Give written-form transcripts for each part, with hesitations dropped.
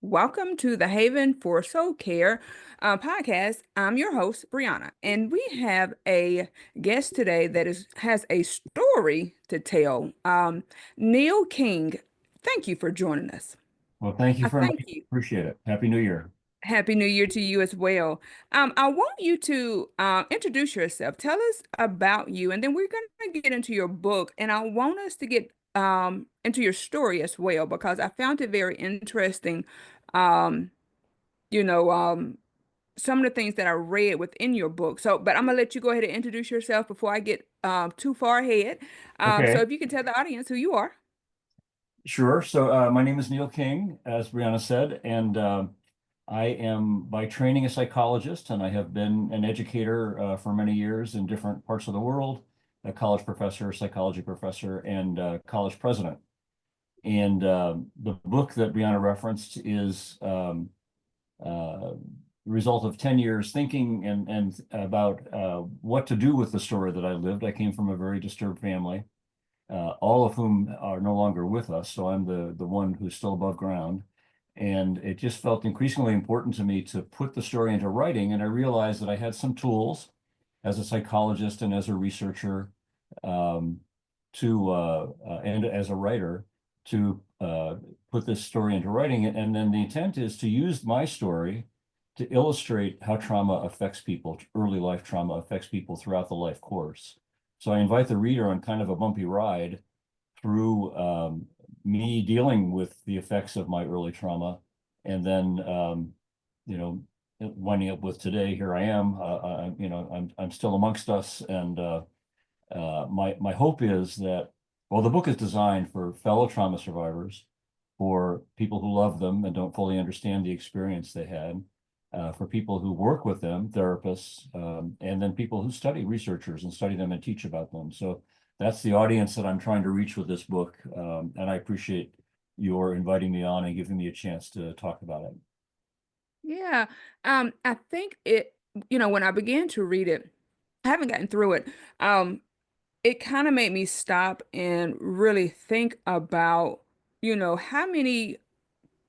Welcome to the Haven for Soul Care podcast. I'm your host, Brianna, and we have a guest today that has a story to tell. Neal King, thank you for joining us. Well, thank you I for thank inviting. you. Appreciate it. Happy New Year. Happy New Year to you as well. I want you to introduce yourself. Tell us about you, and then we're going to get into your book. And I want us to get into your story as well because I found it very interesting. Um, you know, some of the things that I read within your book. So, but I'm gonna let you go ahead and introduce yourself before I get too far ahead. So Okay, if you can tell the audience who you are. sure. So my name is Neal King, as Brianna said, and I am by training a psychologist, and I have been an educator for many years in different parts of the world, a college professor, psychology professor, and college president. And the book that Brianna referenced is the result of 10 years thinking and about what to do with the story that I lived. I came from a very disturbed family, all of whom are no longer with us. So I'm the one who's still above ground. And it just felt increasingly important to me to put the story into writing. And I realized that I had some tools as a psychologist and as a researcher um, and as a writer to put this story into writing. And then the intent is to use my story to illustrate how trauma affects people, early life trauma affects people throughout the life course. So I invite the reader on kind of a bumpy ride through me dealing with the effects of my early trauma, and then you know, winding up with today. Here I am. I'm still amongst us, and my hope is that, well, the book is designed for fellow trauma survivors, for people who love them and don't fully understand the experience they had, for people who work with them, therapists, and then people who study, researchers, and study them and teach about them. So that's the audience that I'm trying to reach with this book, and I appreciate your inviting me on and giving me a chance to talk about it. Yeah, I think when I began to read it, I haven't gotten through it. It kind of made me stop and really think about, how many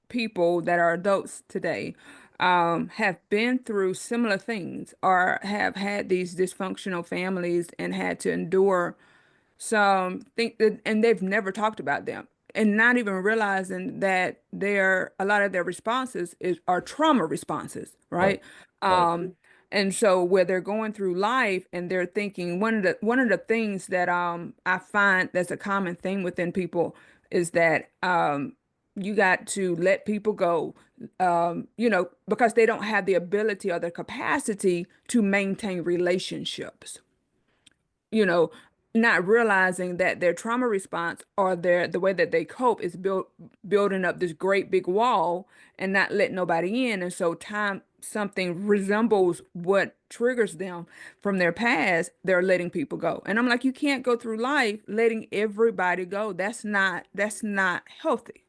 people that are adults today have been through similar things or have had these dysfunctional families and had to endure some think that, and they've never talked about them and not even realizing that a lot of their responses are trauma responses, Right, right? right. Um, and so where they're going through life and they're thinking one of the things that I find that's a common thing within people is that you got to let people go, because they don't have the ability or the capacity to maintain relationships, you know, not realizing that their trauma response or the way that they cope is building up this great big wall and not letting nobody in. And so time something resembles what triggers them from their past, they're letting people go. And I'm like, you can't go through life letting everybody go. That's not healthy.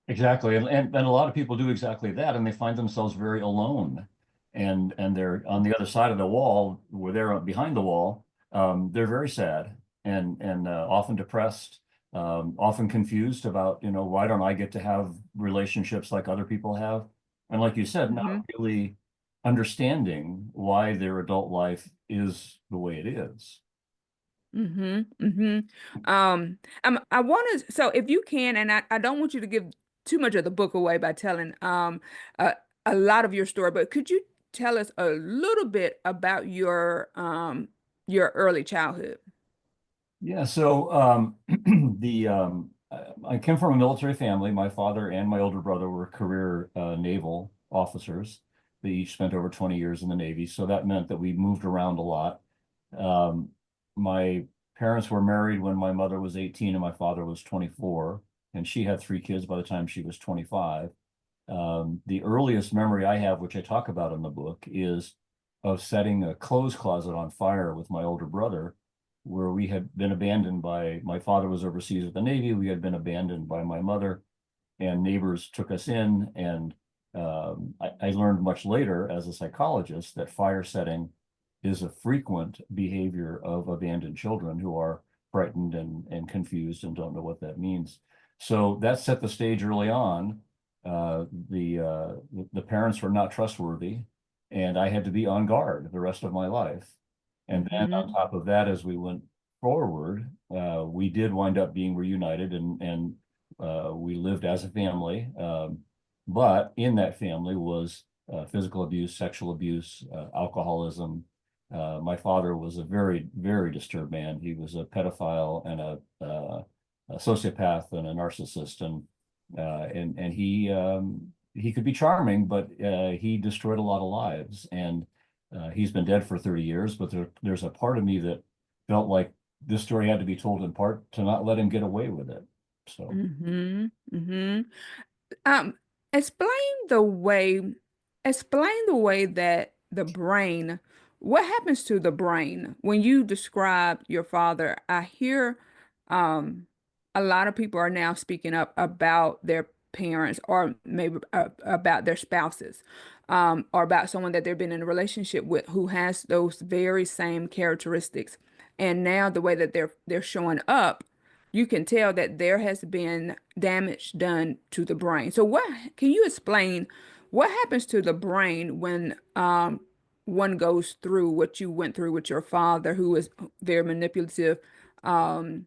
Exactly. And a lot of people do exactly that, and they find themselves very alone. And they're on the other side of the wall, where they're behind the wall. They're very sad and often depressed, often confused about, why don't I get to have relationships like other people have? And like you said, not Hmm. really understanding why their adult life is the way it is. I want to, so if you can, and I don't want you to give too much of the book away by telling a, a lot of your story, but could you tell us a little bit about your early childhood? Yeah, so I came from a military family. My father and my older brother were career naval officers. They each spent over 20 years in the Navy, so that meant that we moved around a lot. Um, my parents were married when my mother was 18 and my father was 24, and she had three kids by the time she was 25. The earliest memory I have, which I talk about in the book, is of setting a clothes closet on fire with my older brother, where we had been abandoned by my father was overseas with the Navy. We had been abandoned by my mother, and neighbors took us in. And I learned much later as a psychologist that fire setting is a frequent behavior of abandoned children who are frightened and confused and don't know what that means. So that set the stage early on. The parents were not trustworthy, and I had to be on guard the rest of my life. And then on Mm-hmm. top of that, as we went forward, we did wind up being reunited, and we lived as a family. But in that family was physical abuse, sexual abuse, alcoholism. My father was a very, very disturbed man. He was a pedophile and a sociopath and a narcissist, and he could be charming, but he destroyed a lot of lives. And he's been dead for 30 years, but there's a part of me that felt like this story had to be told in part to not let him get away with it. So. Mm-hmm. Mm-hmm. Um, explain the way, explain the way that the brain, what happens to the brain when you describe your father? I hear um, a lot of people are now speaking up about their parents or maybe about their spouses, or about someone that they've been in a relationship with who has those very same characteristics. And now the way that they're showing up, you can tell that there has been damage done to the brain. So what can you explain what happens to the brain when one goes through what you went through with your father, who is very manipulative, um,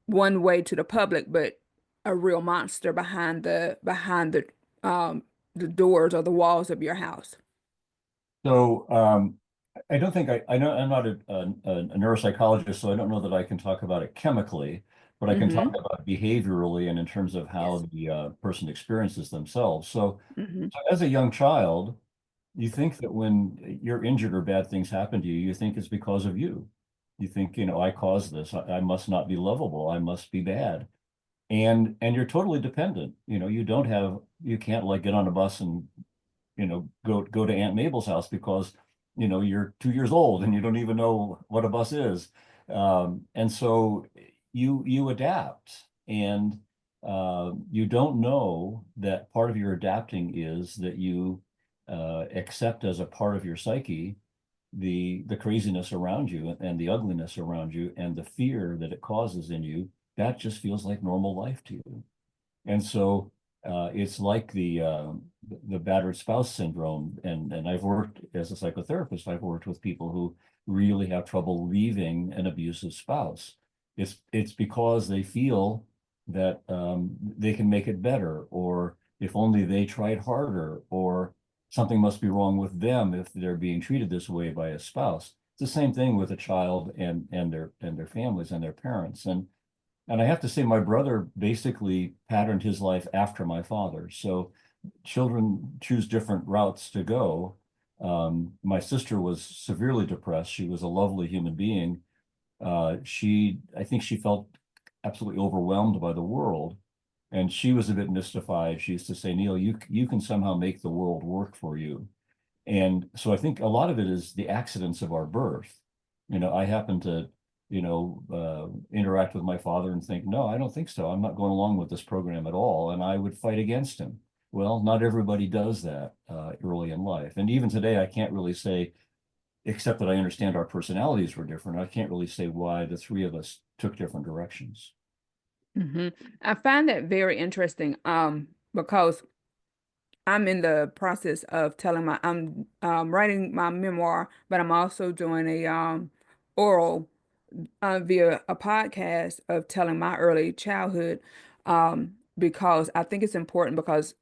one way to the public, but a real monster behind the doors or the walls of your house? So I don't think I know I'm not a neuropsychologist, so I don't know that I can talk about it chemically, but I can talk Mm-hmm. about behaviorally and in terms of Yes. how the person experiences themselves. Mm-hmm. So as a young child, you think that when you're injured or bad things happen to you, you think it's because of you. You think, I caused this. I must not be lovable. I must be bad. And you're totally dependent. You can't like get on a bus and go to Aunt Mabel's house because you're 2 years old and you don't even know what a bus is. And so you adapt, and you don't know that part of your adapting is that you accept as a part of your psyche the craziness around you and the ugliness around you and the fear that it causes in you. That just feels like normal life to you. And so it's like the battered spouse syndrome. And I've worked as a psychotherapist, I've worked with people who really have trouble leaving an abusive spouse. It's because they feel that they can make it better, or if only they tried harder, or something must be wrong with them if they're being treated this way by a spouse. It's the same thing with a child and their families and their parents. And I have to say, my brother basically patterned his life after my father. So children choose different routes to go. My sister was severely depressed. She was a lovely human being. I think she felt absolutely overwhelmed by the world. And she was a bit mystified. She used to say, Neal, you can somehow make the world work for you. And so I think a lot of it is the accidents of our birth. I happen to, interact with my father and think, no, I don't think so. I'm not going along with this program at all. And I would fight against him. Well, not everybody does that early in life. And even today, I can't really say, except that I understand our personalities were different. I can't really say why the three of us took different directions. Mm-hmm. I find that very interesting, because I'm in the process of I'm writing my memoir, but I'm also doing a oral via a podcast of telling my early childhood, because I think it's important because,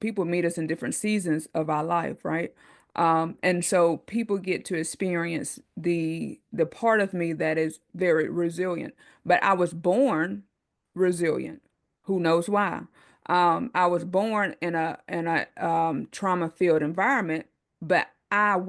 people meet us in different seasons of our life, right? And so people get to experience the part of me that is very resilient. But I was born resilient. Who knows why? I was born in a trauma-filled environment, but I've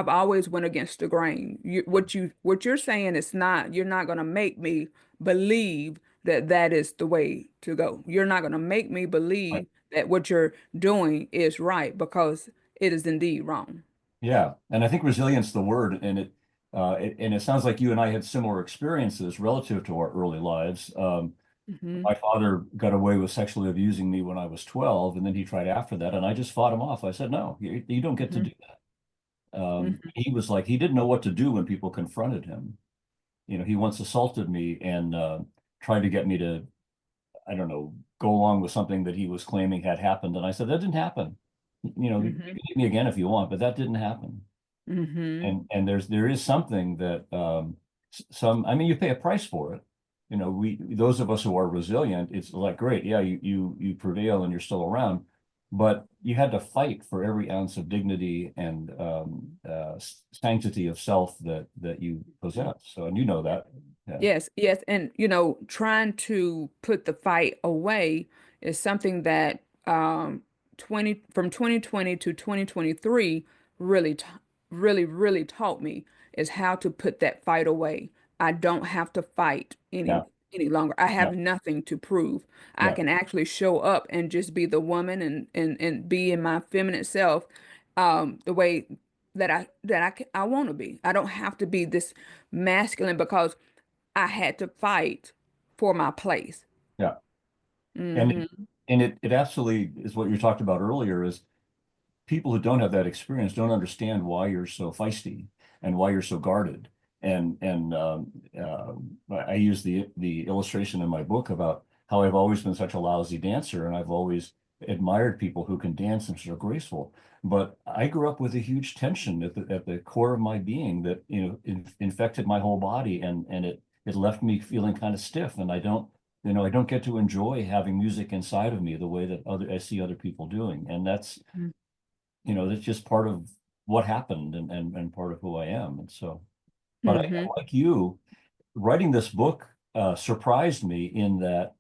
always went against the grain. What you're saying is not, you're not going to make me believe that that is the way to go. You're not going to make me Right. believe that what you're doing is right because it is indeed wrong. Yeah, and I think resilience is the word, and it sounds like you and I had similar experiences relative to our early lives. Hmm. My father got away with sexually abusing me when I was 12, and then he tried after that, and I just fought him off. I said, no, you don't get to Hmm. do that. Hmm. He was like, he didn't know what to do when people confronted him. He once assaulted me and tried to get me to I don't know, go along with something that he was claiming had happened. And I said, that didn't happen. You can Mm-hmm. hit me again if you want, but that didn't happen. Mm-hmm. And there is something that some, I mean, you pay a price for it. We, those of us who are resilient, it's like great, yeah, you prevail and you're still around, but you had to fight for every ounce of dignity and sanctity of self that you possess. So, and you know that, yeah, Yes, yes. And, trying to put the fight away is something that 2020 to 2023 really, really taught me is how to put that fight away. I don't have to fight yeah, any longer. I yeah, have nothing to prove. I yeah, can actually show up and just be the woman and be in my feminine self the way I want to be. I don't have to be this masculine because I had to fight for my place. yeah. And Hmm. it absolutely is what you talked about earlier is people who don't have that experience don't understand why you're so feisty and why you're so guarded. I use the illustration in my book about how I've always been such a lousy dancer, and I've always admired people who can dance and are so graceful. But I grew up with a huge tension at the core of my being that infected my whole body, and it left me feeling kind of stiff, and I don't get to enjoy having music inside of me the way that I see other people doing, and that's just part of what happened and part of who I am. And so, but Hmm. like you, writing this book surprised me in that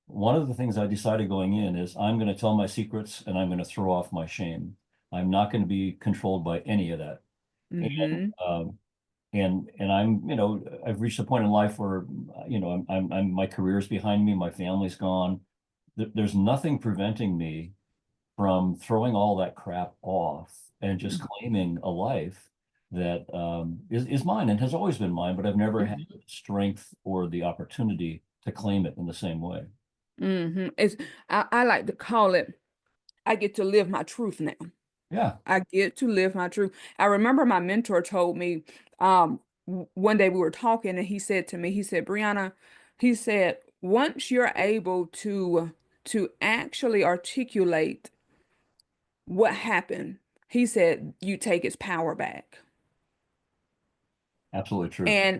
one of the things I decided going in is I'm going to tell my secrets and I'm going to throw off my shame. I'm not going to be controlled by any of that. And Hmm. I've reached a point in life where my career's behind me, my family's gone. There's nothing preventing me from throwing all that crap off and just claiming a life that is mine and has always been mine, but I've never had the strength or the opportunity to claim it in the same way. It's I like to call it, I get to live my truth now. Yeah, I get to live my truth. I remember my mentor told me, one day we were talking and he said to me, he said, Brianna, he said, once you're able to actually articulate what happened, he said, you take its power back. absolutely true. And,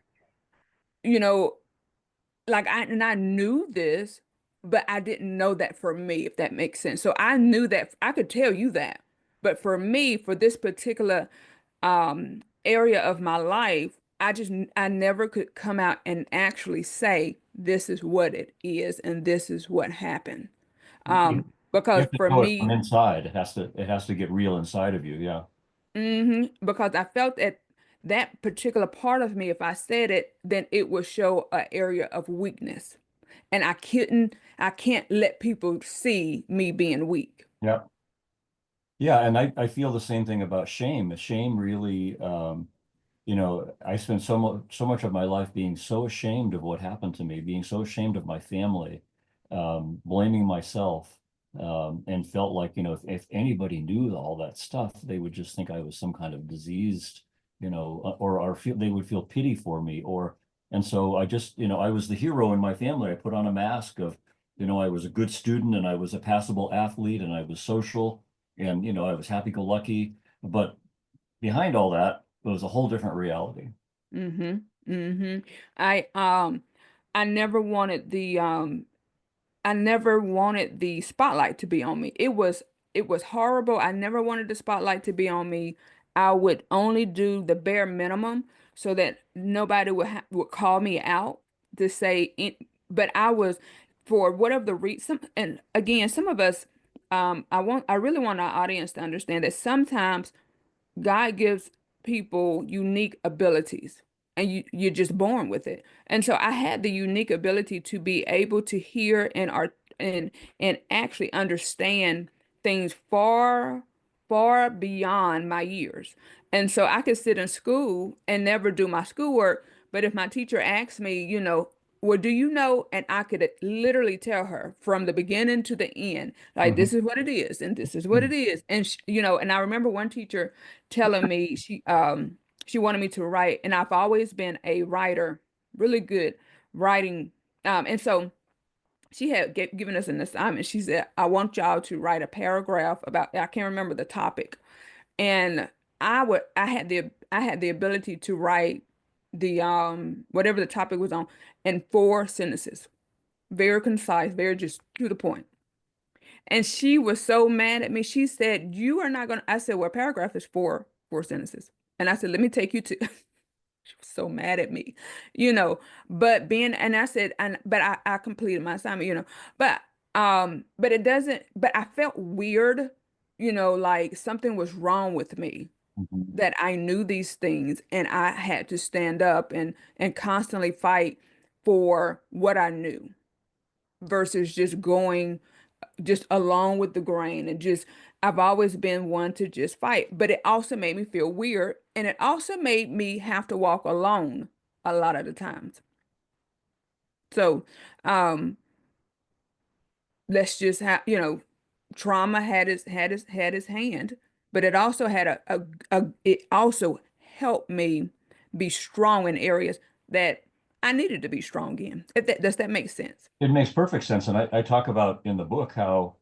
you know, I knew this, but I didn't know that for me, if that makes sense. So I knew that I could tell you that. But for me, for this particular area of my life, I never could come out and actually say this is what it is and this is what happened. You, you Because have to for know it from me, inside. It has to get real inside of you. Yeah. because I felt that that particular part of me, if I said it, then it would show an area of weakness. And I can't let people see me being weak. Yeah. Yeah. And I feel the same thing about shame. Shame really, I spent so much of my life being so ashamed of what happened to me, being so ashamed of my family, blaming myself, and felt like, if anybody knew all that stuff, they would just think I was some kind of diseased, or they would feel pity for me, and so I just, I was the hero in my family. I put on a mask of, I was a good student and I was a passable athlete and I was social and, I was happy-go-lucky, but behind all that was a whole different reality. Mm-hmm. Mm-hmm. I um I never wanted the spotlight to be on me. It was horrible. I never wanted the spotlight to be on me. I would only do the bare minimum so that nobody would call me out to say it, but I was for whatever the reason, and again, some of us I really want our audience to understand that sometimes God gives people unique abilities and you're just born with it. And so I had the unique ability to be able to hear and actually understand things far beyond my years. And so I could sit in school and never do my schoolwork, but if my teacher asked me, well, do you know? And I could literally tell her from the beginning to the end, like, Mhm. this is what it is, and this is what it is. And, and I remember one teacher telling me she wanted me to write, and I've always been a writer, really good writing. And so she had given us an assignment. She said, I want y'all to write a paragraph about, I can't remember the topic. And I had the ability to write the whatever the topic was on in 4 sentences. Very concise, very just to the point. And she was so mad at me. She said, "You are not gonna." I said, "Well, a paragraph is four sentences." And I said, "Let me take you to." She was so mad at me, you know. But being and I said, and but I completed my assignment, you know. But it doesn't. But I felt weird, you know, like something was wrong with me Mhm. that I knew these things and I had to stand up and constantly fight for what I knew versus just going just along with the grain and just I've always been one to just fight. But it also made me feel weird and it also made me have to walk alone a lot of the times. So um let's just have, you know, trauma had his hand, but it also had it also helped me be strong in areas that I needed to be strong in. If that does that make sense? It makes perfect sense. And I talk about in the book how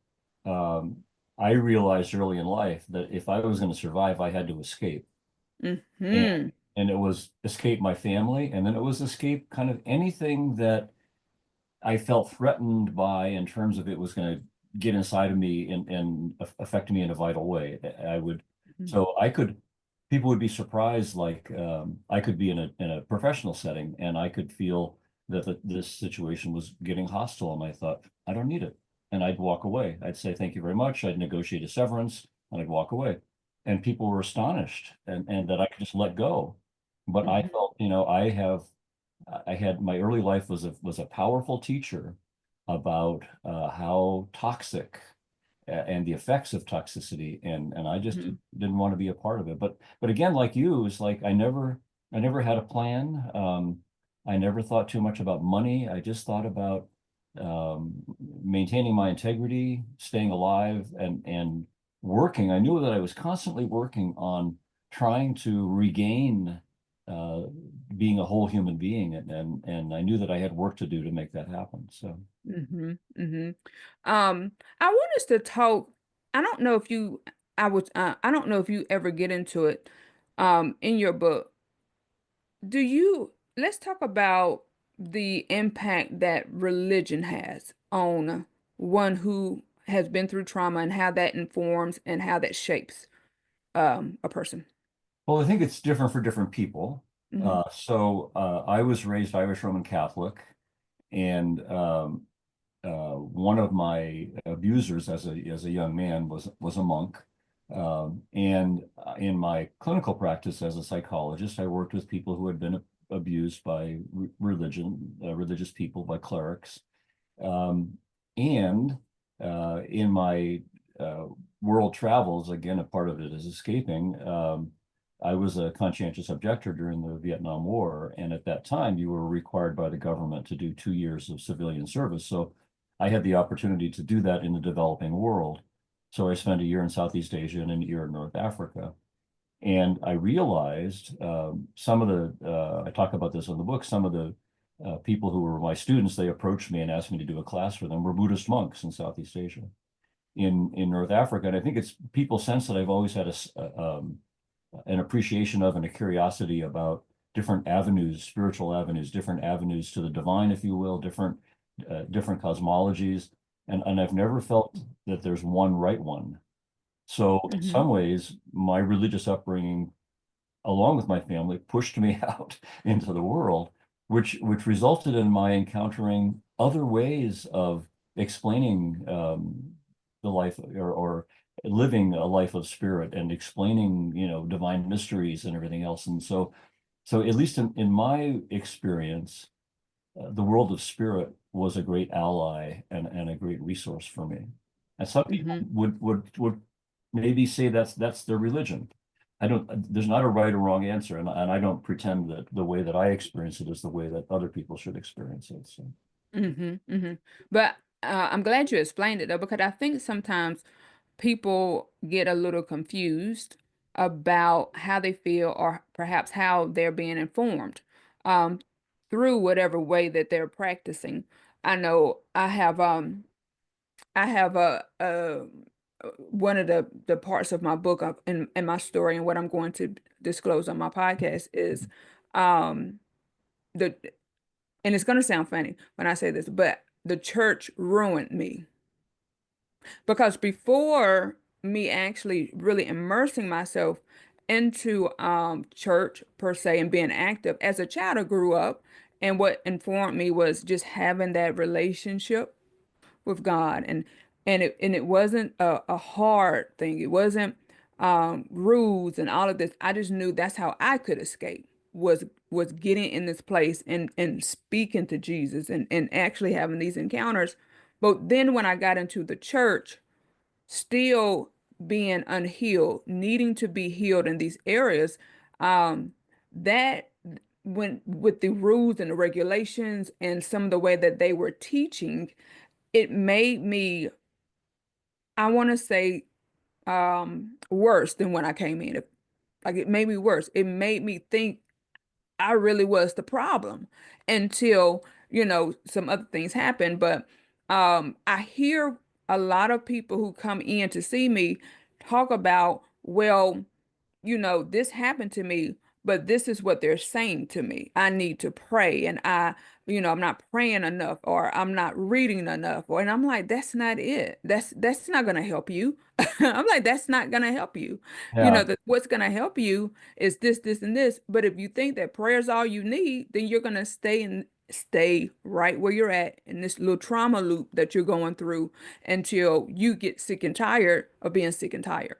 um, I realized early in life that if I was going to survive, I had to escape. And, Mm-hmm. and it was escape my family, and then it was escape kind of anything that I felt threatened by in terms of it was going to get inside of me and affect me in a vital way. I would, so I could, people would be surprised, like I could be in a professional setting and I could feel that this situation was getting hostile, and I thought, I don't need it. And I'd walk away. I'd say, thank you very much. I'd negotiate a severance and I'd walk away. And people were astonished and that I could just let go. But I Mm-hmm. felt, you know, I had my early life was a powerful teacher about how toxic and the effects of toxicity, and I just Mm-hmm. didn't want to be a part of it. But again, like you, it's like I never had a plan. I never thought too much about money. I just thought about maintaining my integrity, staying alive, and working. I knew that I was constantly working on trying to regain uh, being a whole human being, and I knew that I had work to do to make that happen. So, Mm-hmm. Mm-hmm. I want us to talk. I don't know if you, I don't know if you ever get into it, in your book. Let's talk about the impact that religion has on one who has been through trauma and how that informs and how that shapes, a person. well, I think it's different for different people. Mm-hmm. I was raised Irish Roman Catholic, and one of my abusers as a young man was a monk. And in my clinical practice as a psychologist, I worked with people who had been abused by religious people, by clerics. Um, and in my uh, world travels, again, a part of it is escaping. I was a conscientious objector during the Vietnam War, and at that time, you were required by the government to do 2 years of civilian service. So I had the opportunity to do that in the developing world. So I spent a year in Southeast Asia and a year in North Africa. And I realized some of I talk about this in the book, some of the people who were my students, they approached me and asked me to do a class for them, were Buddhist monks in Southeast Asia, in North Africa. And I think it's people sense that I've always had an appreciation of and a curiosity about different avenues, spiritual avenues, different avenues to the divine, if you will, different cosmologies. And I've never felt that there's one right one. So in Mm-hmm. some ways, my religious upbringing, along with my family, pushed me out into the world, which resulted in my encountering other ways of explaining the life or living a life of spirit and explaining, you know, divine mysteries and everything else. And so at least in my experience, the world of spirit was a great ally and a great resource for me. And some people Mm-hmm. would maybe say that's their religion. I don't, there's not a right or wrong answer, and I don't pretend that the way that I experience it is the way that other people should experience it. So, Mm-hmm. Mm-hmm. But I'm glad you explained it though, because I think sometimes people get a little confused about how they feel or perhaps how they're being informed, um, through whatever way that they're practicing. I know I have a one of the parts of my book in my story and what I'm going to disclose on my podcast is um the and it's going to sound funny when I say this, but the church ruined me because before me actually really immersing myself into church per se and being active as a child, I grew up, and what informed me was just having that relationship with God, and it wasn't a hard thing. It wasn't rules and all of this. I just knew that's how I could escape was getting in this place and speaking to Jesus and actually having these encounters. But then when I got into the church, still being unhealed, needing to be healed in these areas, that when with the rules and the regulations and some of the way that they were teaching, it made me, I want to say, worse than when I came in. Like it made me worse. It made me think I really was the problem until, some other things happened. But I hear a lot of people who come in to see me talk about, well, this happened to me, but this is what they're saying to me. I need to pray, and I'm not praying enough, or I'm not reading enough, and I'm like, that's not it. That's not gonna help you. I'm like, that's not gonna help you. Yeah. What's gonna help you is this, this, and this. But if you think that prayer is all you need, then you're gonna stay right where you're at in this little trauma loop that you're going through until you get sick and tired of being sick and tired.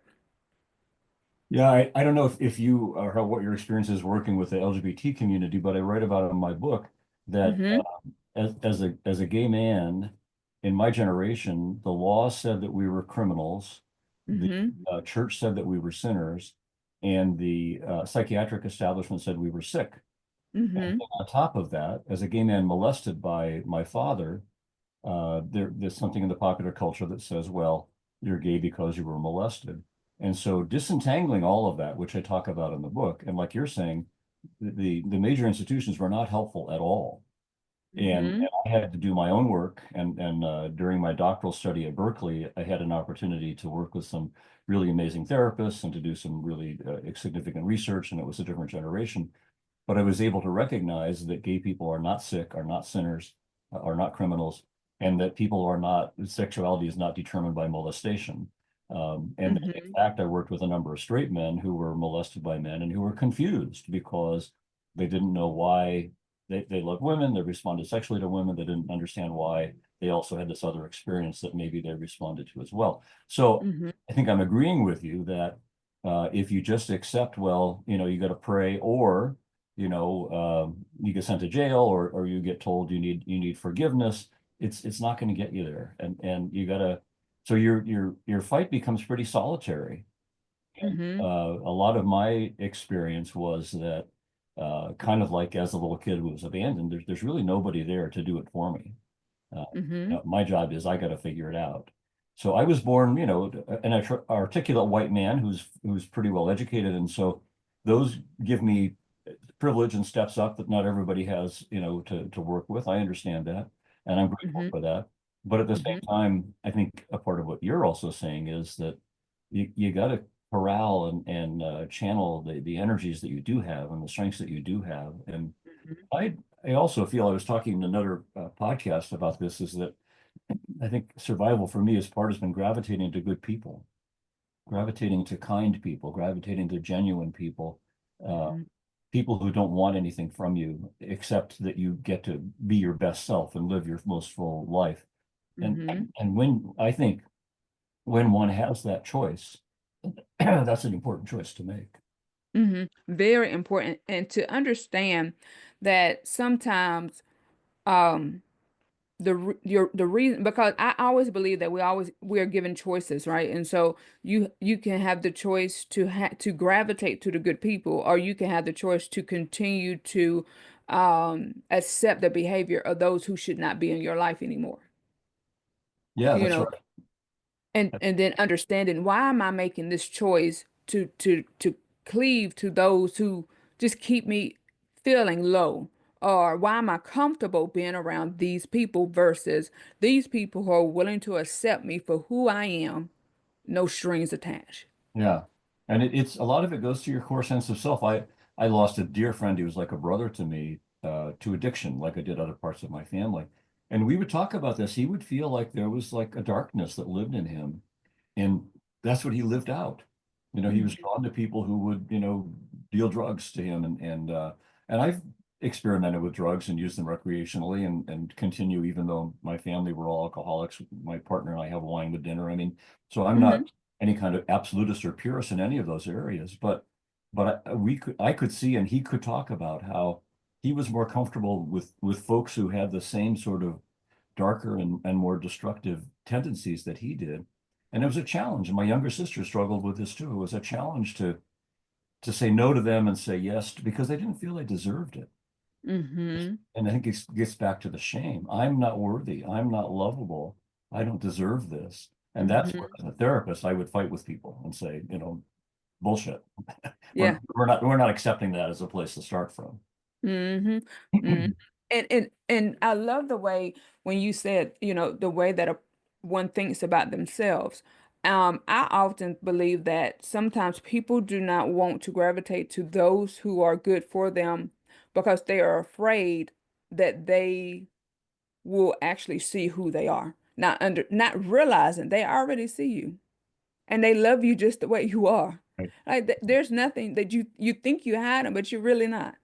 Yeah, I don't know if you or how what your experience is working with the LGBT community, but I write about it in my book that Mm-hmm. as a gay man in my generation, the law said that we were criminals, the Mm-hmm. church said that we were sinners, and the psychiatric establishment said we were sick. And Mm-hmm. on top of that, as a gay man molested by my father, there's something in the popular culture that says, well, you're gay because you were molested. And so disentangling all of that, which I talk about in the book, and like you're saying, the major institutions were not helpful at all. And Mm-hmm. I had to do my own work. And during my doctoral study at Berkeley, I had an opportunity to work with some really amazing therapists and to do some really significant research. And it was a different generation. But I was able to recognize that gay people are not sick, are not sinners, are not criminals, and that people are not, sexuality is not determined by molestation. And in Mm-hmm. fact, I worked with a number of straight men who were molested by men and who were confused because they didn't know why they loved women, they responded sexually to women, they didn't understand why they also had this other experience that maybe they responded to as well. So Mm-hmm. I think I'm agreeing with you that if you just accept, well, you got to pray, or you get sent to jail, or you get told you need forgiveness. It's not going to get you there, and you gotta. So your fight becomes pretty solitary. Mm-hmm. A lot of my experience was that kind of like as a little kid who was abandoned, there's really nobody there to do it for me. Uh, Mm-hmm. my job is I got to figure it out. So I was born, an articulate white man who's pretty well educated, and so those give me privilege and steps up that not everybody has, to work with. I understand that, and I'm grateful Mm-hmm. for that. But at the same Mm-hmm. time, I think a part of what you're also saying is that you got to corral and channel the energies that you do have and the strengths that you do have. And I I also feel I was talking in another podcast about this is that I think survival for me as part has been gravitating to good people, gravitating to kind people, gravitating to genuine people, uh, Mm-hmm. people who don't want anything from you except that you get to be your best self and live your most full life. And Mm-hmm. and when I think when one has that choice, that's an important choice to make. Mm-hmm. Very important. And to understand that sometimes um the reason, because I always believe that we are given choices, right? And so you can have the choice to gravitate to the good people, or you can have the choice to continue to accept the behavior of those who should not be in your life anymore. Yeah, You that's know, right. and then understanding, why am I making this choice to cleave to those who just keep me feeling low, Or why am I comfortable being around these people versus these people who are willing to accept me for who I am, no strings attached. Yeah. And it's a lot of it goes to your core sense of self. I lost a dear friend who was like a brother to me, to addiction, like I did other parts of my family. And we would talk about this. He would feel like there was like a darkness that lived in him. And that's what he lived out. You know, he was Mhm. drawn to people who would, deal drugs to him. And I've experimented with drugs and used them recreationally and continue, even though my family were all alcoholics. My partner and I have wine with dinner. I mean, so I'm not Mhm. any kind of absolutist or purist in any of those areas, but I could see and he could talk about how he was more comfortable with folks who had the same sort of darker and more destructive tendencies that he did. And it was a challenge. And my younger sister struggled with this too. It was a challenge to say no to them and say yes because they didn't feel they deserved it. Mhm. And I think it gets back to the shame. I'm not worthy. I'm not lovable. I don't deserve this. And that's where, Mhm. as a therapist, I would fight with people and say, bullshit. Yeah. We're not accepting that as a place to start from. Hmm. Hmm. And I love the way when you said, the way that one thinks about themselves. I often believe that sometimes people do not want to gravitate to those who are good for them because they are afraid that they will actually see who they are. Not realizing they already see you and they love you just the way you are. Right. Like there's nothing that you think you hide, but you're really not.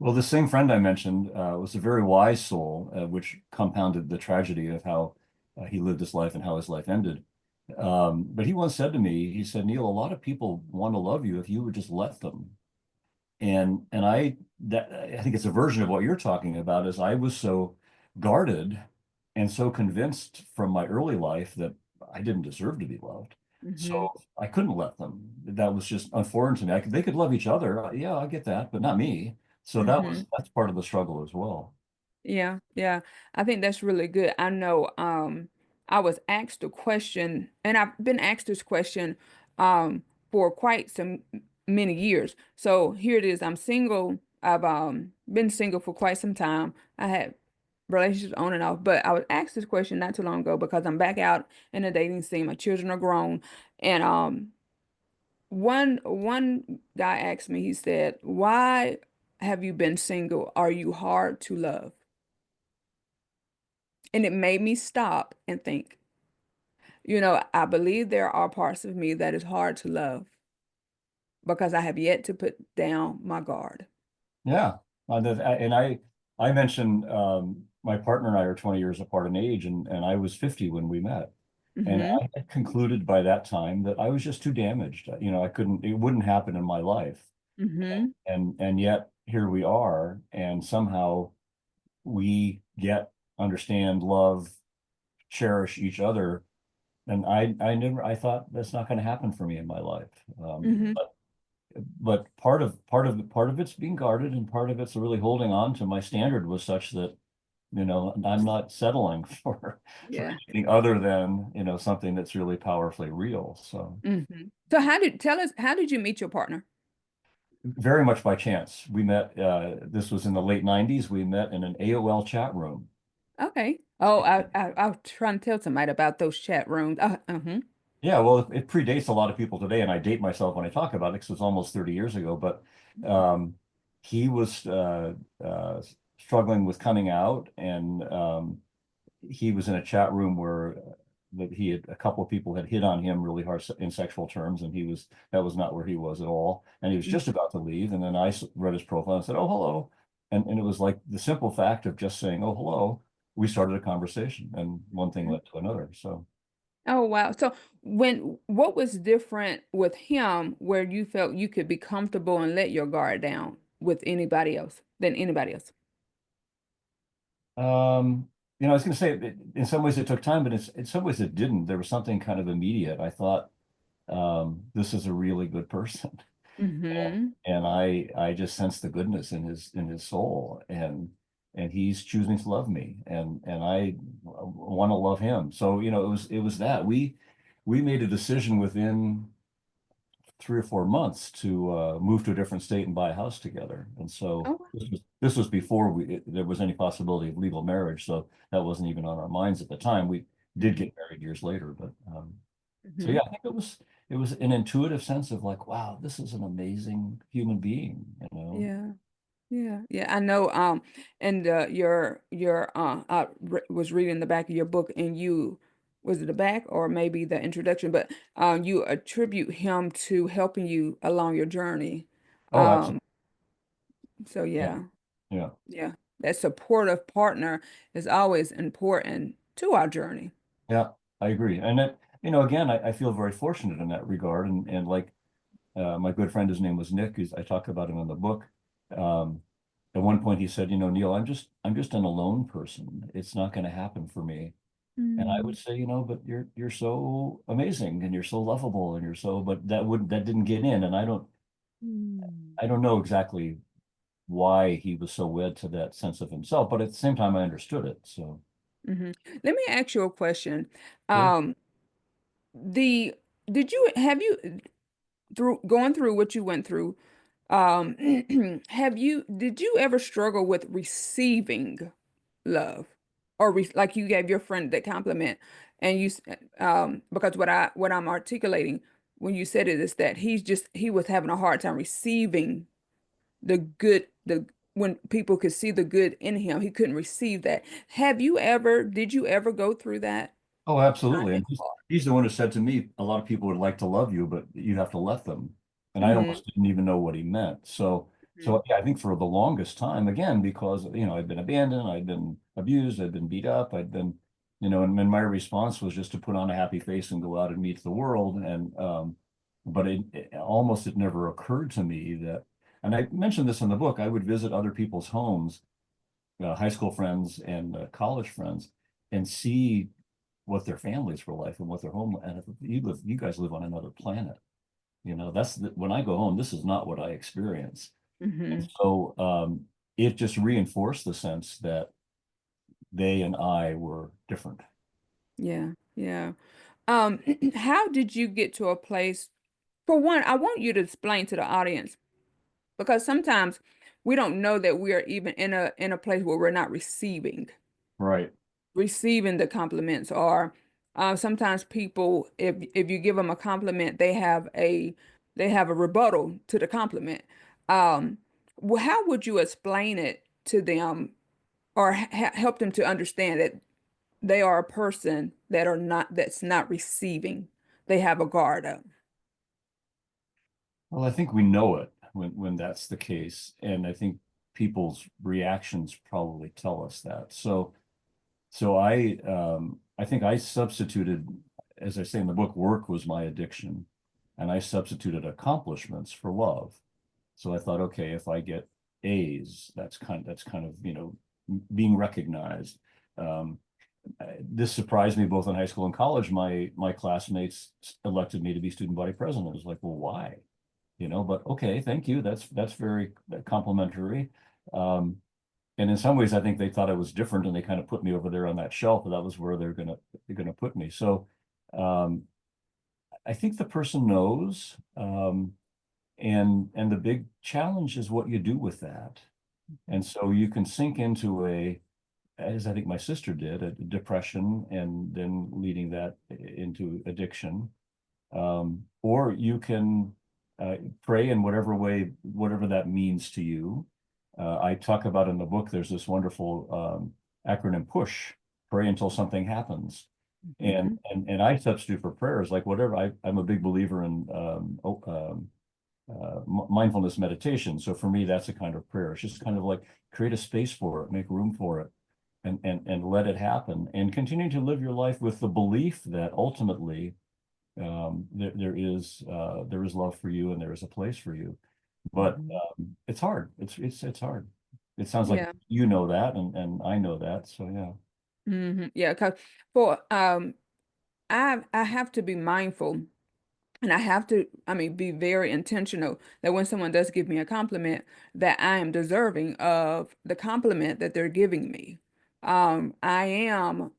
Well, the same friend I mentioned was a very wise soul, which compounded the tragedy of how he lived his life and how his life ended. But he once said to me, he said, Neil, a lot of people want to love you if you would just let them. And I think it's a version of what you're talking about is I was so guarded and so convinced from my early life that I didn't deserve to be loved. Hmm. So I couldn't let them. That was just unforeign to me. They could love each other. Yeah, I get that, but not me. So Hmm. that's part of the struggle as well. Yeah, yeah. I think that's really good. I know I was asked a question and I've been asked this question for quite some many years. So here it is. I'm single. I've been single for quite some time. I had relationships on and off, but I was asked this question not too long ago because I'm back out in the dating scene. My children are grown. And one guy asked me, he said, "Why have you been single? Are you hard to love?" And it made me stop and think, I believe there are parts of me that is hard to love because I have yet to put down my guard. Yeah. And I mentioned my partner and I are 20 years apart in age, and I was 50 when we met. And Mm-hmm. I had concluded by that time that I was just too damaged. It wouldn't happen in my life. Mm-hmm. And yet here we are, and somehow we get, understand, love, cherish each other. And I thought that's not going to happen for me in my life. Mm-hmm. But part of it's being guarded, and part of it's really holding on to my standard was such that I'm not settling for Yeah. anything other than something that's really powerfully real. So Mm-hmm. So tell us, how did you meet your partner? very much by chance, we met. This was in the late '90s. We met in an AOL chat room. Okay. Oh, I'll try and tell somebody about those chat rooms. Uh-huh. Yeah, well, it predates a lot of people today, and I date myself when I talk about it because it was almost 30 years ago. But he was struggling with coming out, and he was in a chat room where that he had a couple of people had hit on him really hard in sexual terms, and that was not where he was at all. And he was just about to leave, and then I read his profile and said, "Oh, hello," and it was like the simple fact of just saying, "Oh, hello." We started a conversation, and one thing led to another. So. Oh, wow. So what was different with him where you felt you could be comfortable and let your guard down with anybody else than anybody else? I was going to say in some ways it took time, but in some ways it didn't. There was something kind of immediate. I thought, this is a really good person. Mm-hmm. And I just sense the goodness in his soul, and he's choosing to love me, and I want to love him. So it was that we made a decision within 3 or 4 months to move to a different state and buy a house together. And so Oh, this was this was before there was any possibility of legal marriage, so that wasn't even on our minds at the time. We did Mhm. get married years later, but so Mhm. yeah, I think it was an intuitive sense of like, wow, this is an amazing human being, you know. Yeah. Yeah, yeah, I know. And your was reading the back of your book, and you was it the back or maybe the introduction, but you attribute him to helping you along your journey. Oh, absolutely. Um, so Yeah, yeah, yeah, yeah, that supportive partner is always important to our journey. yeah. I agree, and it, again, I feel very fortunate in that regard, and like my good friend, his name was Nick. I talk about him in the book. Um, at one point, he said, Neil, I'm just an alone person. It's not going to happen for me. And I would Mm, say, but you're so amazing and you're so lovable and you're so, but that didn't get in. And mm. I don't know exactly why he was so wed to that sense of himself, but at the same time, I understood it. So Mhm. Let me ask you a question. sure. Um, the did you have you through going through what you went through? Um, did you ever struggle with receiving love or like you gave your friend that compliment and because what I'm articulating when you said it is that he was having a hard time receiving the good, when people could see the good in him, he couldn't receive that. Did you ever go through that Oh, kind absolutely. of And he's the one who said to me, a lot of people would like to love you, but you have to let them. And I hard? almost didn't even know what he meant. So yeah, I think for the longest time, again, because I'd been abandoned, I'd been abused, I'd been beat up, I'd been, and my response was just to put on a happy face and go out and meet the world. And but it never occurred to me that, and I mentioned this in the book, I would visit other people's homes, high school friends and college friends, and see what their families were like and what their home. And if you guys live on another planet. When I go home, this is not what I experience. And Hmm. so it just reinforced the sense that they and I were different. Yeah, yeah. How did you get to a place? For one, I want you to explain to the audience because sometimes we don't know that we are even in a place where we're not Right. receiving the compliments, or sometimes people, if you give them a compliment, they have a rebuttal to the compliment. How would you explain it to them, or help them to understand that they are a person that's not receiving? They have a guard up. Well, I think we know it when that's the case. And I think people's reactions probably tell us that. So I think I substituted, as I say in the book, work was my addiction. And I substituted accomplishments for love. So I thought, okay, if I get A's, that's kind of, being recognized. Um, this surprised me both in high school and college. My classmates elected me to be student body president. I was like, well, why? But okay, thank you. That's very complimentary. Um, and in some ways, I think they thought I was different, and they kind of put me over there on that shelf. And that was where they're gonna put me. So um, I think the person knows. And the big challenge is what you do with that. And so you can sink into as I think my sister did, a depression, and then leading that into addiction. Or you can pray in whatever way, whatever that means to you. I talk about in the book, there's this wonderful acronym PUSH, pray until something happens. And Mhm. and I substitute for prayers like whatever. I'm a big believer in mindfulness meditation. So for me, that's a kind of prayer. It's just kind of like create a space for it, make room for it, and let it happen, and continue to live your life with the belief that ultimately there is love for you and there is a place for you. But Mhm. it's hard. It's hard. It sounds like Yeah. you know that, and I know that. So yeah. Yeah, 'cause for I have to be mindful. And I have to, I mean, be very intentional that when someone does give me a compliment, that I am deserving of the compliment that they're giving me. I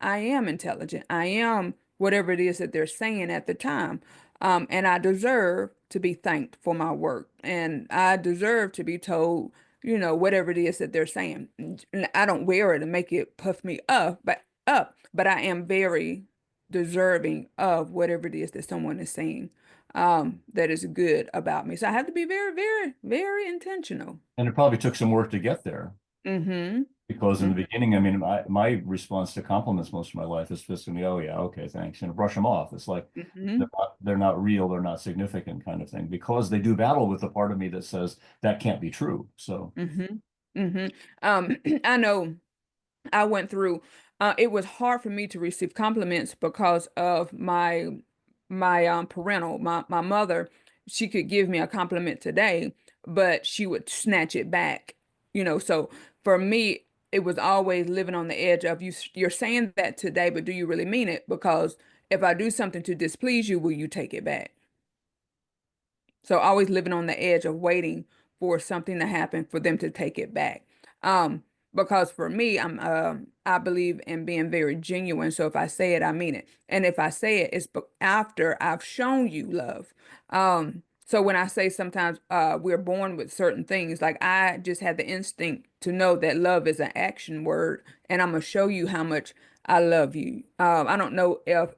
am intelligent. I am whatever it is that they're saying at the time. And I deserve to be thanked for my work. And I deserve to be told, whatever it is that they're saying. And I don't wear it to make it puff me up, but I am very deserving of whatever it is that someone is saying, that is good about me. So I have to be very, very, very intentional. And it probably took some work to get there. Mm-hmm. Because in the Mm-hmm. beginning, I mean, my response to compliments most of my life is just to me, oh yeah, okay, thanks, and brush them off. It's like Mm-hmm. they're not real, they're not significant kind of thing, because they do battle with the part of me that says that can't be true. So Mm-hmm. Mm-hmm. I know. I went through, it was hard for me to receive compliments because of my parental, my mother. She could give me a compliment today, but she would snatch it back, so for me it was always living on the edge of, you're saying that today, but do you really mean it? Because if I do something to displease you, will you take it back? So always living on the edge of waiting for something to happen for them to take it back. Um, because for me, I believe in being very genuine. So if I say it, I mean it. And if I say it, it's after I've shown you love. So when I say sometimes we're born with certain things, like I just had the instinct to know that love is an action word, and I'm gonna show you how much I love you. I don't know if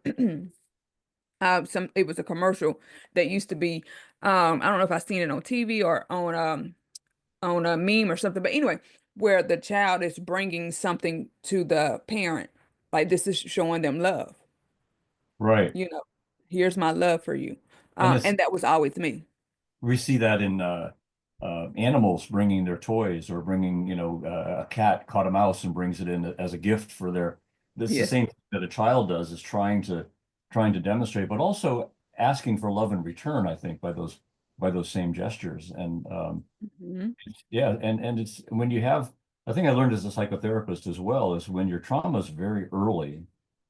some it was a commercial that used to be, I don't know if I seen it on TV or on a meme or something, but anyway, where the child is bringing something to the parent, like this is showing them love, right, you know here's my love for you. and it's And that was always me. we see that in animals bringing their toys, or bringing, a cat caught a mouse and brings it in as a gift for their. This is the Yes. same thing that a child does, is trying to demonstrate, but also asking for love in return. I think by those same gestures, and Hmm. yeah, and it's when you have. I think I learned as a psychotherapist as well, is when your trauma is very early,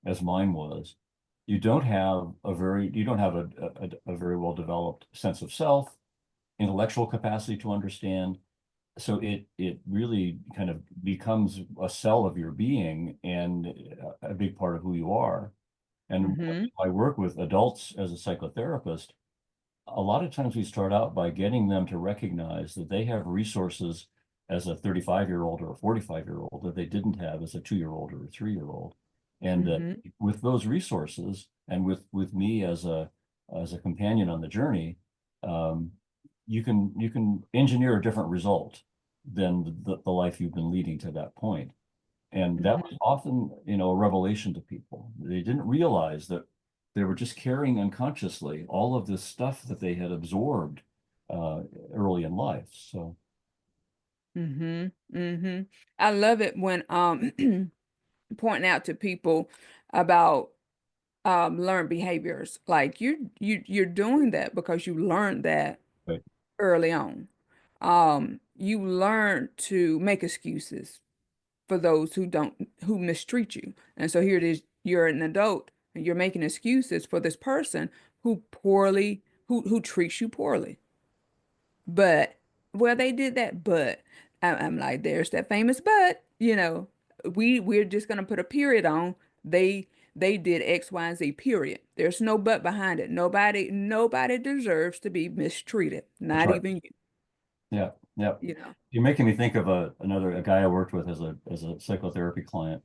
as mine was, you don't have a very well developed sense of self, intellectual capacity to understand. So it really kind of becomes a cell of your being, and a big part of who you are. And Hmm. I work with adults as a psychotherapist. A lot of times we start out by getting them to recognize that they have resources as a 35-year-old or a 45-year-old that they didn't have as a 2-year-old or a 3-year-old. And Hmm. with those resources, and with me as a companion on the journey, um, you can engineer a different result than the life you've been leading to that point. And that was Hmm. often, a revelation to people. They didn't realize that they were just carrying unconsciously all of this stuff that they had absorbed uh, early in life. So, Hmm. Hmm. I love it when pointing out to people about learned behaviors. Like you're doing that because you learned that right, early on. You learn to make excuses for those who mistreat you. And so here it is, you're an adult and you're making excuses for this person who treats you poorly. But well, they did that, but I'm like, there's that famous but, we're just gonna put a period on. They did X, Y, and Z, period. There's no but behind it. Nobody deserves to be mistreated, that's not right. even you, Yeah, yeah. you know. You're making me think of a guy I worked with as a psychotherapy client,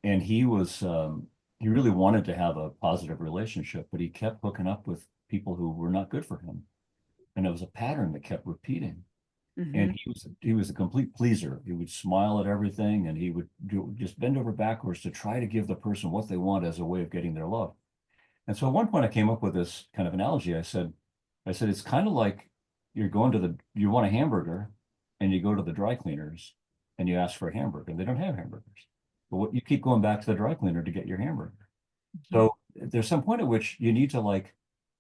and he really wanted to have a positive relationship, but he kept hooking up with people who were not good for him, and it was a pattern that kept repeating. And Hmm. he was a complete pleaser. He would smile at everything, and he would just bend over backwards to try to give the person what they want as a way of getting their love. And so at one point I came up with this kind of analogy. I said it's kind of like you want a hamburger, and you go to the dry cleaners and you ask for a hamburger, and they don't have hamburgers. But you keep going back to the dry cleaner to get your hamburger. So there's some point at which you need to like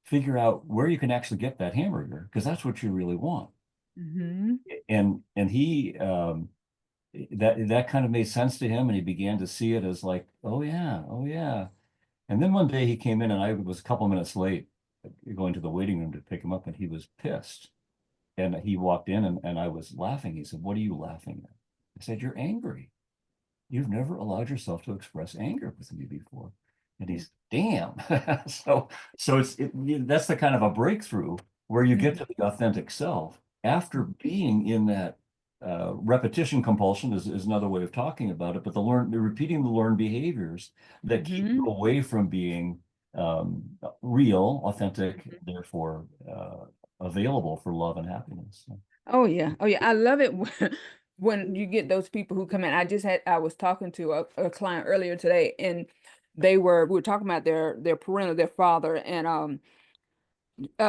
figure out where you can actually get that hamburger, because that's what you really want. Hmm. And he that kind of made sense to him, and he began to see it as like, oh yeah, oh yeah. And then one day he came in, and I was a couple minutes late going to the waiting room to pick him up, and he was pissed. And he walked in, and I was laughing. He said, what are you laughing at? I said, you're angry. You've never allowed yourself to express anger with me before. And he's, damn. So that's the kind of a breakthrough where you get Hmm. to the authentic self after being in that repetition compulsion is another way of talking about it, but the repeating the learned behaviors that keep you Hmm. away from being real, authentic, therefore available for love and happiness. So, Oh yeah. Oh yeah. I love it when you get those people who come in. I was talking to a client earlier today, and we were talking about their father, and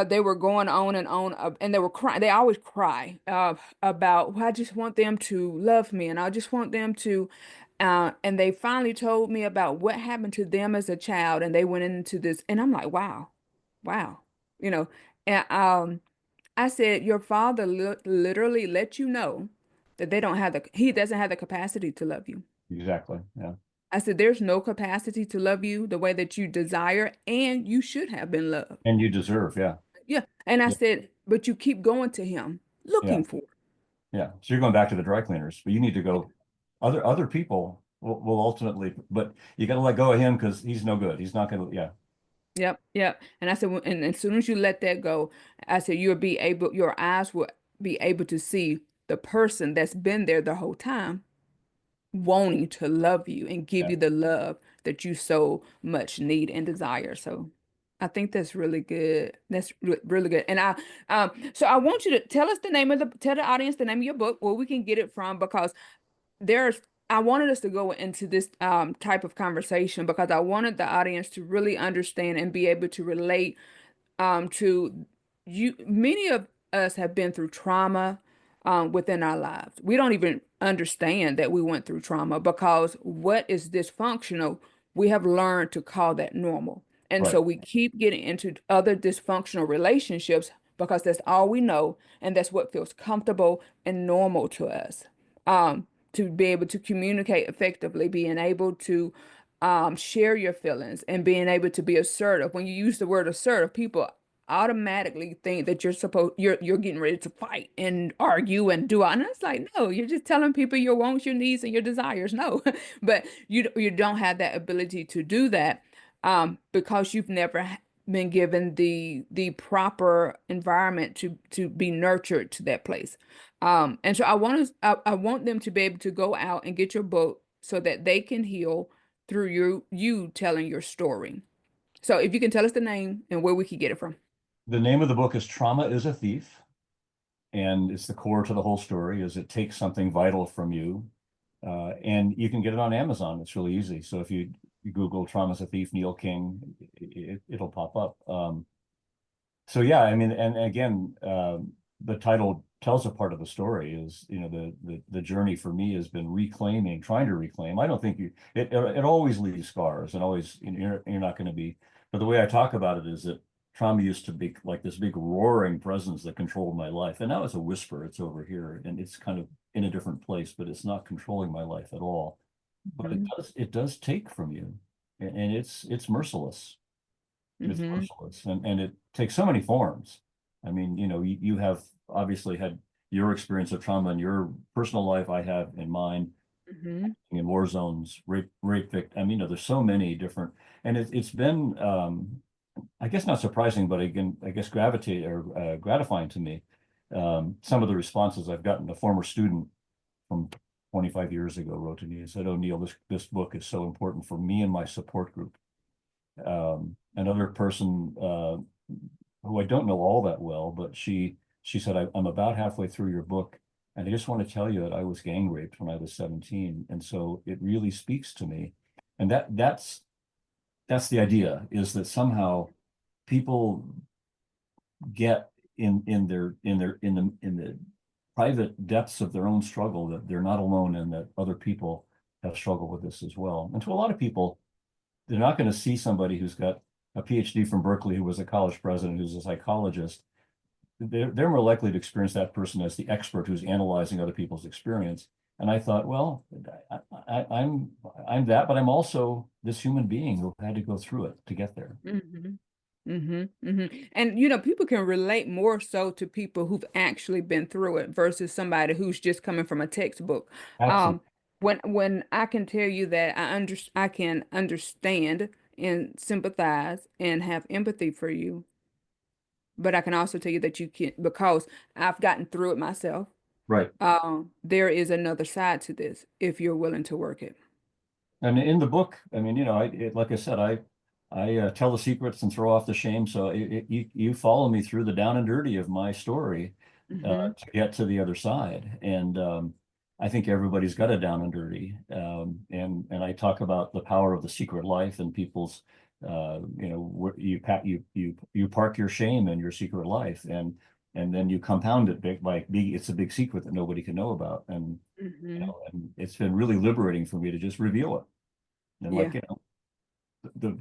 they were going on and on, and they were crying. They always cry about, well, I just want them to love me, and I just want them to. And they finally told me about what happened to them as a child, and they went into this, and I'm like, wow, wow, you know. And I said, your father li literally let you know that he doesn't have the capacity to love you. exactly. Yeah. I said, there's no capacity to love you the way that you desire, and you should have been loved. And you deserve. Yeah. Yeah. And I Yeah. said, but you keep going to him Yeah. looking for it. Yeah. So you're going back to the dry cleaners, but you need to Yeah. go. Other people will ultimately, but you got to let go of him because he's no good. He's not going to. Yeah. Yep. Yep. And I said, and as soon as you let that go, I said, your eyes will be able to see the person that's been there the whole time, wanting to love you and give Yeah. you the love that you so much need and desire. So I think that's really good. That's really good. And so I want you to tell the audience the name of your book, where we can get it from, because there's, I wanted us to go into this type of conversation because I wanted the audience to really understand and be able to relate to you. Many of us have been through trauma within our lives. We don't even understand that we went through trauma because what is dysfunctional, we have learned to call that normal. And Right. so we keep getting into other dysfunctional relationships because that's all we know, and that's what feels comfortable and normal to us. To be able to communicate effectively, being able to share your feelings, and being able to be assertive. When you use the word assertive, people automatically think that you're getting ready to fight and argue and do all. And it's like, no, you're just telling people your wants, your needs, and your desires. No, but you don't have that ability to do that because you've never been given the proper environment to be nurtured to that place. And so I want them to be able to go out and get your book so that they can heal through you telling your story. So if you can tell us the name and where we could get it from. The name of the book is Trauma is a Thief. And it's the core to the whole story is it takes something vital from you. And you can get it on Amazon. It's really easy. So if you Google Trauma's a Thief, Neal King, it'll pop up. So yeah, I mean, and again, the title tells a part of the story is, the journey for me has been trying to reclaim. I don't think it always leaves scars and always, you're not going to be, but the way I talk about it is that trauma used to be like this big roaring presence that controlled my life. And now it's a whisper, it's over here and it's kind of in a different place, but it's not controlling my life at all. But Hmm. it does take from you and it's merciless. It's Hmm. merciless and it takes so many forms. I mean, you have obviously had your experience of trauma in your personal life. I have in mine Hmm. in war zones, rape victim. I mean, there's so many different, and it's been, I guess not surprising, but again, I guess gratifying to me. Some of the responses I've gotten. A former student from 25 years ago wrote to me and said, "Oh, Neal, this book is so important for me and my support group." Another person who I don't know all that well, but she said, I'm about halfway through your book, and I just want to tell you that I was gang raped when I was 17, and so it really speaks to me. And that's the idea, is that somehow people get in the private depths of their own struggle that they're not alone and that other people have struggled with this as well. And to a lot of people, they're not going to see somebody who's got a PhD from Berkeley, who was a college president, who's a psychologist. They're more likely to experience that person as the expert who's analyzing other people's experience. And I thought, well, I'm that, but I'm also this human being who had to go through it to get there. Hmm. Hmm. Hmm. And people can relate more so to people who've actually been through it versus somebody who's just coming from a textbook. Absolutely. Um, when I can tell you that I can understand and sympathize and have empathy for you, but I can also tell you that you can, because I've gotten through it myself. Right. There is another side to this if you're willing to work it. And in the book, I mean, like I said, I tell the secrets and throw off the shame. So you follow me through the down and dirty of my story Hmm. to get to the other side. And I think everybody's got a down and dirty. And I talk about the power of the secret life and people's, you park your shame in your secret life, and then you compound it big. It's a big secret that nobody can know about, and Hmm. and it's been really liberating for me to just reveal it. And Yeah, like,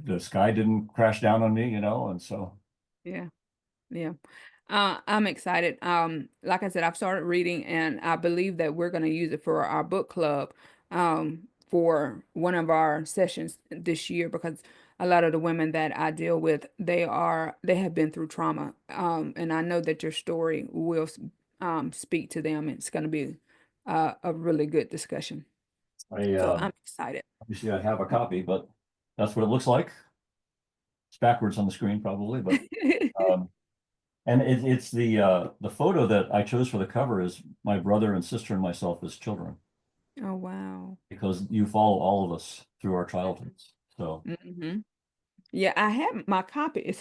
the sky didn't crash down on me, and so yeah, yeah. I'm excited. Like I said, I've started reading, and I believe that we're going to use it for our book club, for one of our sessions this year, because a lot of the women that I deal with, they have been through trauma. And I know that your story will speak to them. It's going to be a really good discussion. I So I'm excited. obviously I have a copy, but that's what it looks like. It's backwards on the screen probably, but um, and it's the photo that I chose for the cover is my brother and sister and myself as children, Oh, wow. because you follow all of us through our childhoods. So Hmm. Yeah, I have my copy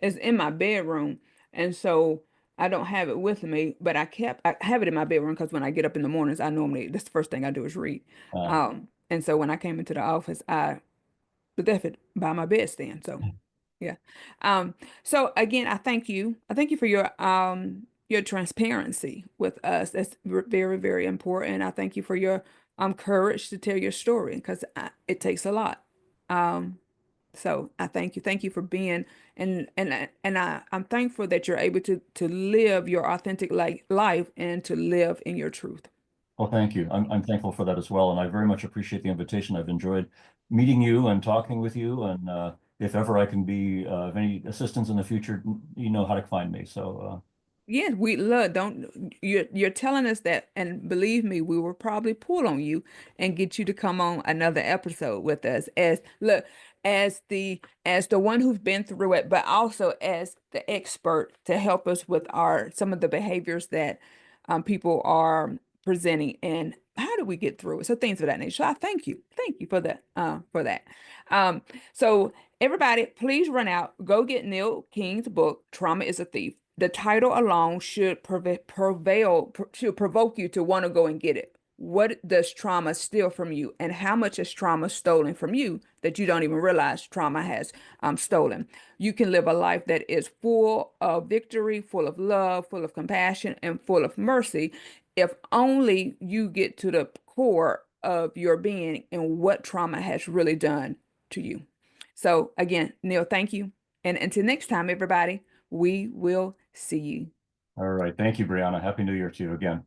is in my bedroom, and so I don't have it with me, but I have it in my bedroom because when I get up in the mornings, that's the first thing I do is read. uh, And so when I came into the office, I left it by my bedstand. So yeah. Um, so again, I thank you. I thank you for your transparency with us. That's very, very important. I thank you for your courage to tell your story because it takes a lot. Um, so I thank you. Thank you for being I'm thankful that you're able to live your authentic life and to live in your truth. well, thank you. I'm thankful for that as well, and I very much appreciate the invitation. I've enjoyed meeting you and talking with you, and if ever I can be of any assistance in the future, you know how to find me. So Yes, we love, don't you're telling us that, and believe me, we will probably pull on you and get you to come on another episode with us as look as the one who's been through it, but also as the expert to help us with our some of the behaviors that people are presenting and how do we get through it? So things of that nature. So I thank you. Thank you for that for that. Um so everybody, please run out, go get Neil King's book, Trauma is a Thief. The title alone should should provoke you to want to go and get it. What does trauma steal from you, and how much is trauma stolen from you that you don't even realize trauma has stolen? You can live a life that is full of victory, full of love, full of compassion, and full of mercy if only you get to the core of your being and what trauma has really done to you. So, again, Neil, thank you. And until next time, everybody, we will see you. all right, thank you, Brianna. Happy New Year to you again.